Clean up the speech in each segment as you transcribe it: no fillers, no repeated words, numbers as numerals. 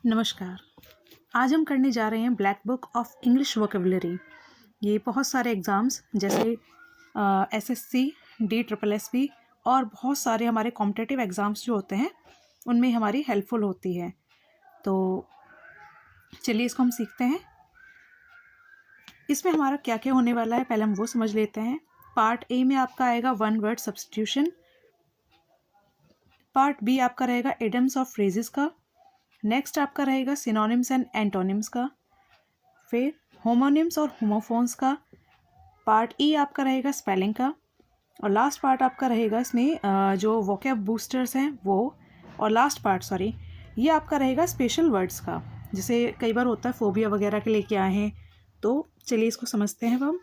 नमस्कार। आज हम करने जा रहे हैं black book of English vocabulary. ये बहुत सारे एग्ज़ाम्स जैसे एसएससी, DSSB और बहुत सारे हमारे कॉम्पिटिटिव एग्ज़ाम्स जो होते हैं उनमें हमारी हेल्पफुल होती है। तो चलिए इसको हम सीखते हैं। इसमें हमारा क्या क्या होने वाला है पहले हम वो समझ लेते हैं। पार्ट ए में आपका आएगा one word substitution. Part B आपका रहेगा इडियम्स और फ्रेजेस का। नेक्स्ट आपका रहेगा सिनोनिम्स एंड एंटोनिम्स का। फिर होमोनिम्स और होमोफोन्स का। पार्ट ई आपका रहेगा स्पेलिंग का। और लास्ट पार्ट आपका रहेगा इसमें जो वोकैब बूस्टर्स हैं वो। और लास्ट पार्ट ये आपका रहेगा स्पेशल वर्ड्स का, जैसे कई बार होता है फोबिया वगैरह के लेके आए हैं। तो चलिए इसको समझते हैं हम।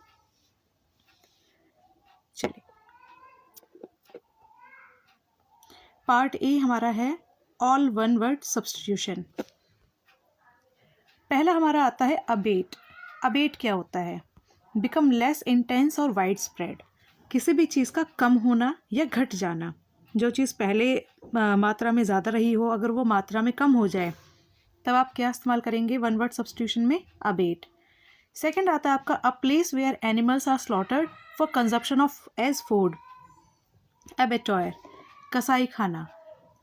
चलिए पार्ट ए हमारा है ऑल वन वर्ड सब्स्टिट्यूशन। पहला हमारा आता है अबेट। अबेट क्या होता है? बिकम लेस इंटेंस और वाइड स्प्रेड। किसी भी चीज़ का कम होना या घट जाना। जो चीज़ पहले मात्रा में ज़्यादा रही हो, अगर वो मात्रा में कम हो जाए तब आप क्या इस्तेमाल करेंगे वन वर्ड सब्स्टिट्यूशन में? अबेट। सेकंड आता है आपका a place where animals are slaughtered for consumption of as food. Abattoir, कसाई खाना।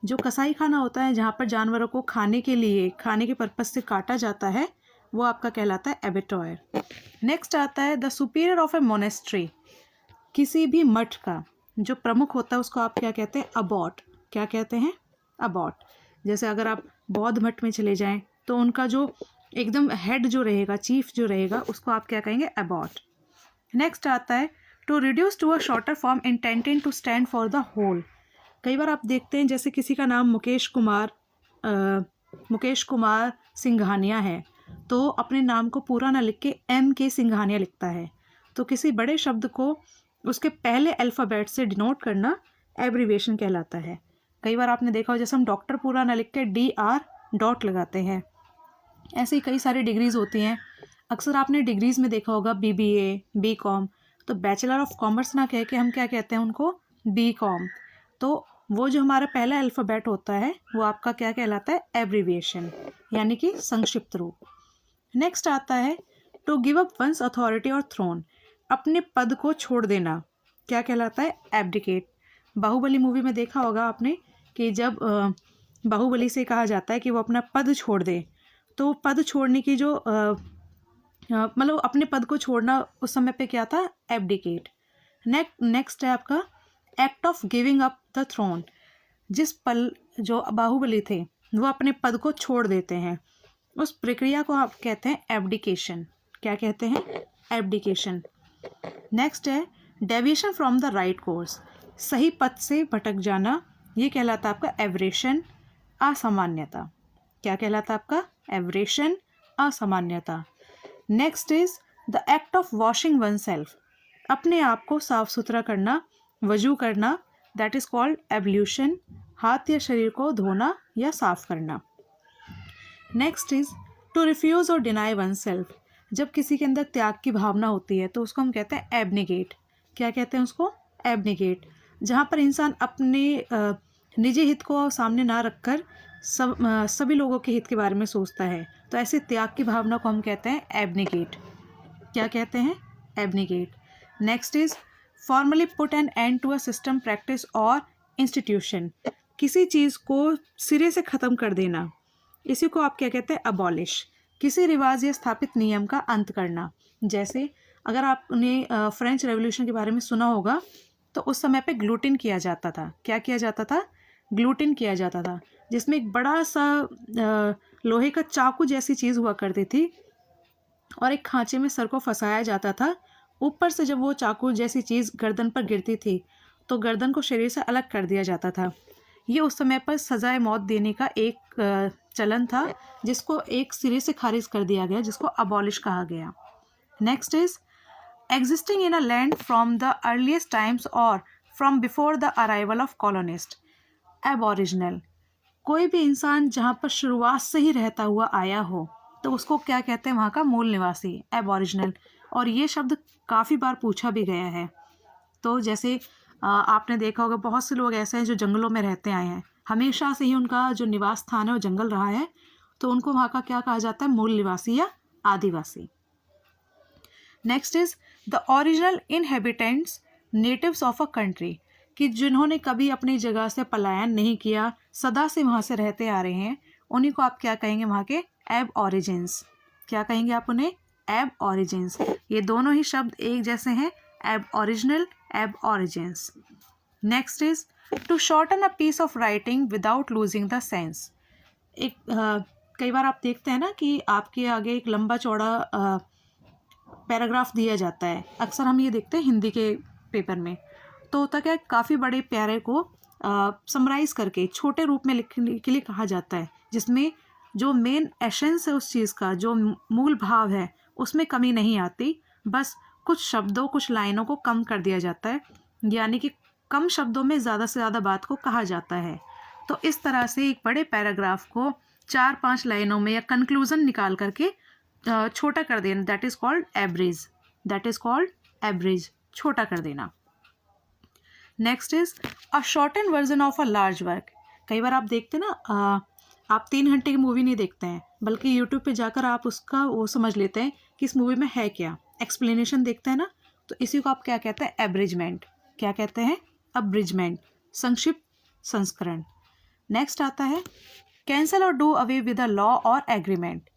जो कसाई खाना होता है जहाँ पर जानवरों को खाने के पर्पस से काटा जाता है वो आपका कहलाता है एबेटॉयर। नेक्स्ट आता है the superior of A monastery. किसी भी मठ का जो प्रमुख होता है उसको आप क्या कहते हैं? अबॉट। क्या कहते हैं? अबॉट। जैसे अगर आप बौद्ध मठ में चले जाएं तो उनका जो एकदम हेड जो रहेगा, चीफ जो रहेगा, उसको आप क्या कहेंगे? अबॉट। नेक्स्ट आता है to reduce to a shorter form intended to stand for the whole. कई बार आप देखते हैं जैसे किसी का नाम मुकेश कुमार सिंघानिया है, तो अपने नाम को पूरा ना लिख के MK सिंघानिया लिखता है। तो किसी बड़े शब्द को उसके पहले अल्फ़ाबेट से डिनोट करना एब्रीविएशन कहलाता है। कई बार आपने देखा हो जैसे हम डॉक्टर पूरा ना लिख के DR डॉट लगाते हैं। ऐसे ही कई सारी डिग्रीज़ होती हैं। अक्सर आपने डिग्रीज़ में देखा होगा BBA, BCom। तो बैचलर ऑफ कॉमर्स ना कह के हम क्या कहते हैं उनको? BCom। तो वो जो हमारा पहला अल्फ़ाबेट होता है वो आपका क्या कहलाता है? एब्रीविएशन, यानी कि संक्षिप्त रूप। नेक्स्ट आता है to give up once authority और थ्रोन। अपने पद को छोड़ देना क्या कहलाता है? एब्डिकेट। बाहुबली मूवी में देखा होगा आपने कि जब बाहुबली से कहा जाता है कि वो अपना पद छोड़ दे, तो पद छोड़ने की जो मतलब अपने पद को छोड़ना उस समय पे क्या था? एब्डिकेट। नेक्स्ट है आपका act of giving up the throne. जिस पल जो बाहुबली थे वो अपने पद को छोड़ देते हैं उस प्रक्रिया को आप कहते हैं एब्डिकेशन। क्या कहते हैं? एब्डिकेशन। नेक्स्ट है deviation from the right course. सही पथ से भटक जाना, ये कहलाता है आपका एवरेशन, असामान्यता। क्या कहलाता है आपका? एवरेशन, असामान्यता। Next is the act of washing oneself. अपने आप को साफ सुथरा करना, वजू करना, दैट इज कॉल्ड एब्ल्यूशन। हाथ या शरीर को धोना या साफ करना। नेक्स्ट इज टू रिफ्यूज़ और डिनाई वन सेल्फ। जब किसी के अंदर त्याग की भावना होती है तो उसको हम कहते हैं एबनिगेट। क्या कहते हैं उसको? एबनिगेट। जहाँ पर इंसान अपने निजी हित को सामने ना रखकर सभी लोगों के हित के बारे में सोचता है, तो ऐसे त्याग की भावना को हम कहते हैं एबनिगेट। क्या कहते हैं? Abnegate. Next is formally put an end to a system, practice और इंस्टीट्यूशन। किसी चीज़ को सिरे से ख़त्म कर देना, इसी को आप क्या कहते हैं? अबॉलिश। किसी रिवाज या स्थापित नियम का अंत करना। जैसे अगर आपने फ्रेंच रेवोल्यूशन के बारे में सुना होगा तो उस समय पे ग्लूटिन किया जाता था। क्या किया जाता था? ग्लूटिन किया जाता था, जिसमें एक बड़ा सा लोहे का चाकू जैसी चीज़ हुआ करती थी और एक खांचे में सर को फंसाया जाता था। ऊपर से जब वो चाकू जैसी चीज़ गर्दन पर गिरती थी तो गर्दन को शरीर से अलग कर दिया जाता था। ये उस समय पर सजाए मौत देने का एक चलन था, जिसको एक सिरे से खारिज कर दिया गया, जिसको अबॉलिश कहा गया। Next is existing in a land from the earliest times और from before the arrival of colonist. Aboriginal, कोई भी इंसान जहाँ पर शुरुआत से ही रहता हुआ आया हो तो उसको क्या कहते हैं? वहाँ का मूल निवासी, एबॉरिजिनल। और ये शब्द काफ़ी बार पूछा भी गया है। तो जैसे आपने देखा होगा बहुत से लोग ऐसे हैं जो जंगलों में रहते आए हैं, हमेशा से ही उनका जो निवास स्थान है वो जंगल रहा है, तो उनको वहाँ का क्या कहा जाता है, मूल निवासी या आदिवासी। Next is the original inhabitants natives of a country, कि जिन्होंने कभी अपनी जगह से पलायन नहीं किया, सदा से वहाँ से रहते आ रहे हैं, उन्हीं को आप क्या कहेंगे, वहाँ के एब ऑरिजिन्स। क्या कहेंगे आप उन्हें, एब ऑरिजिन्स। ये दोनों ही शब्द एक जैसे हैं, ab original, ab origins. Next is to shorten a piece of writing without losing the sense. एक कई बार आप देखते हैं ना कि आपके आगे एक लंबा चौड़ा पैराग्राफ दिया जाता है, अक्सर हम ये देखते हैं हिंदी के पेपर में, तो होता क्या, काफ़ी बड़े प्यारे को समराइज करके छोटे रूप में लिखने के लिए कहा जाता है, जिसमें जो मेन एसेंस है उस चीज़ का, जो मूल भाव है, उसमें कमी नहीं आती, बस कुछ शब्दों, कुछ लाइनों को कम कर दिया जाता है, यानी कि कम शब्दों में ज़्यादा से ज़्यादा बात को कहा जाता है। तो इस तरह से एक बड़े पैराग्राफ को 4-5 लाइनों में या कंक्लूजन निकाल करके छोटा कर देना, that is called abridge, that is called abridge, छोटा कर देना। Next is a shorten version of a large work. कई बार आप देखते ना, आप 3 घंटे की मूवी नहीं देखते हैं, बल्कि यूट्यूब पे जाकर आप उसका वो समझ लेते हैं कि इस मूवी में है क्या, एक्सप्लेनेशन देखते हैं ना, तो इसी को आप क्या कहते हैं, एब्रिजमेंट। क्या कहते हैं, अब्रिजमेंट, संक्षिप्त संस्करण। नेक्स्ट आता है कैंसल और do away with a law और एग्रीमेंट।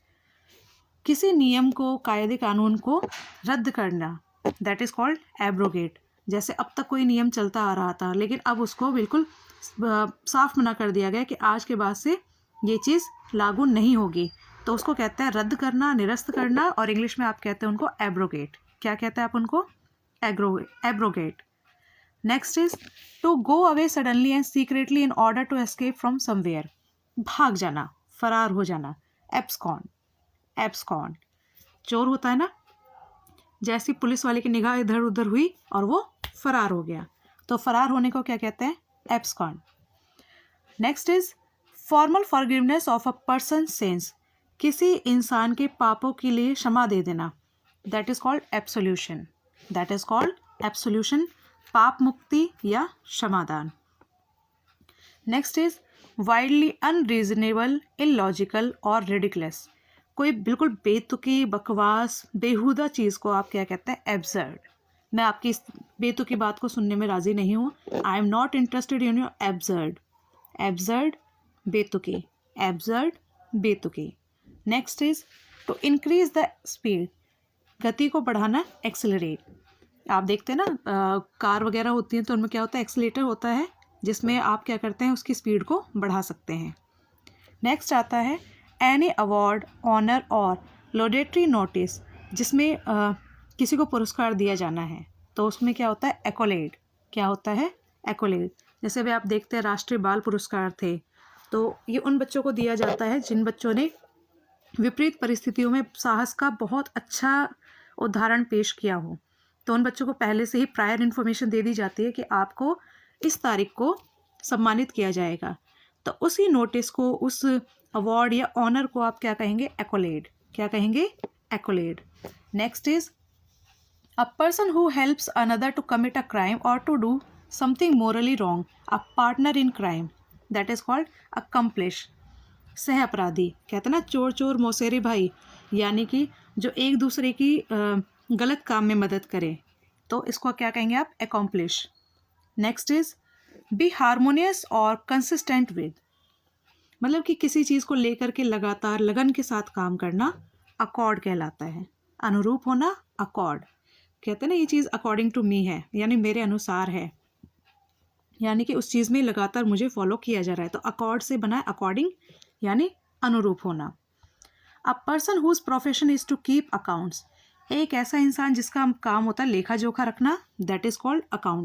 किसी नियम को, कायदे कानून को रद्द करना, दैट इज़ कॉल्ड एब्रोगेट। जैसे अब तक कोई नियम चलता आ रहा था, लेकिन अब उसको बिल्कुल साफ मना कर दिया गया कि आज के बाद से ये चीज़ लागू नहीं होगी, तो उसको कहते हैं रद्द करना, निरस्त करना, और इंग्लिश में आप कहते हैं उनको एब्रोगेट। क्या कहते हैं आप उनको, abrogate. Next is to go away suddenly and secretly in order to escape from somewhere. भाग जाना, फरार हो जाना, एब्सकॉन, एब्सकॉन। चोर होता है ना, जैसी पुलिस वाले की निगाह इधर उधर हुई और वो फरार हो गया, तो फरार होने को क्या कहते हैं, abscond. Next is formal forgiveness of a person sins. किसी इंसान के पापों के लिए क्षमा दे देना, that is called absolution, that is called absolution, पाप मुक्ति या क्षमादान। Next is widely unreasonable, illogical और रिडिकुलस। कोई बिल्कुल बेतुकी, बकवास, बेहुदा चीज़ को आप क्या कहते हैं, एब्सर्ड। मैं आपकी इस बेतुकी बात को सुनने में राज़ी नहीं हूँ, I am not interested in your absurd. Absurd, बेतुकी, एब्सर्ड, बेतुकी। Next is to increase the speed, गति को बढ़ाना, एक्सेलरेट। आप देखते हैं ना, कार वगैरह होती हैं तो उनमें क्या होता है, एक्सेलेटर होता है, जिसमें आप क्या करते हैं, उसकी स्पीड को बढ़ा सकते हैं। नेक्स्ट आता है एनी अवार्ड, ऑनर और लॉडेटरी नोटिस, जिसमें किसी को पुरस्कार दिया जाना है, तो उसमें क्या होता है, एक्कोलेड। क्या होता है, एक्कोलेड। जैसे भी आप देखते हैं राष्ट्रीय बाल पुरस्कार थे, तो ये उन बच्चों को दिया जाता है जिन बच्चों ने विपरीत परिस्थितियों में साहस का बहुत अच्छा उदाहरण पेश किया हो, तो उन बच्चों को पहले से ही प्रायर इन्फॉर्मेशन दे दी जाती है कि आपको इस तारीख को सम्मानित किया जाएगा, तो उसी नोटिस को, उस अवार्ड या ऑनर को आप क्या कहेंगे, एक्कोलेड। क्या कहेंगे, accolade. Next is a person who helps another to commit a crime और to do something morally wrong, a partner in crime, that is called accomplice. सह अपराधी, कहते हैं ना, चोर चोर मौसेरे भाई, यानी कि जो एक दूसरे की गलत काम में मदद करे, तो इसको क्या कहेंगे आप, accomplish. Next is be harmonious और कंसिस्टेंट विद, मतलब कि किसी चीज़ को लेकर के लगातार लगन के साथ काम करना, अकॉर्ड कहलाता है। अनुरूप होना, अकॉर्ड। कहते हैं ना, ये चीज़ अकॉर्डिंग टू मी है, यानी मेरे अनुसार है, यानी कि उस चीज़ में लगातार मुझे फॉलो किया जा रहा है, तो अकॉर्ड से बना है अकॉर्डिंग, यानी अनुरूप होना। A person whose profession is to keep accounts, एक ऐसा इंसान जिसका काम होता है लेखा जोखा रखना, दैट इज कॉल्ड अकाउंट।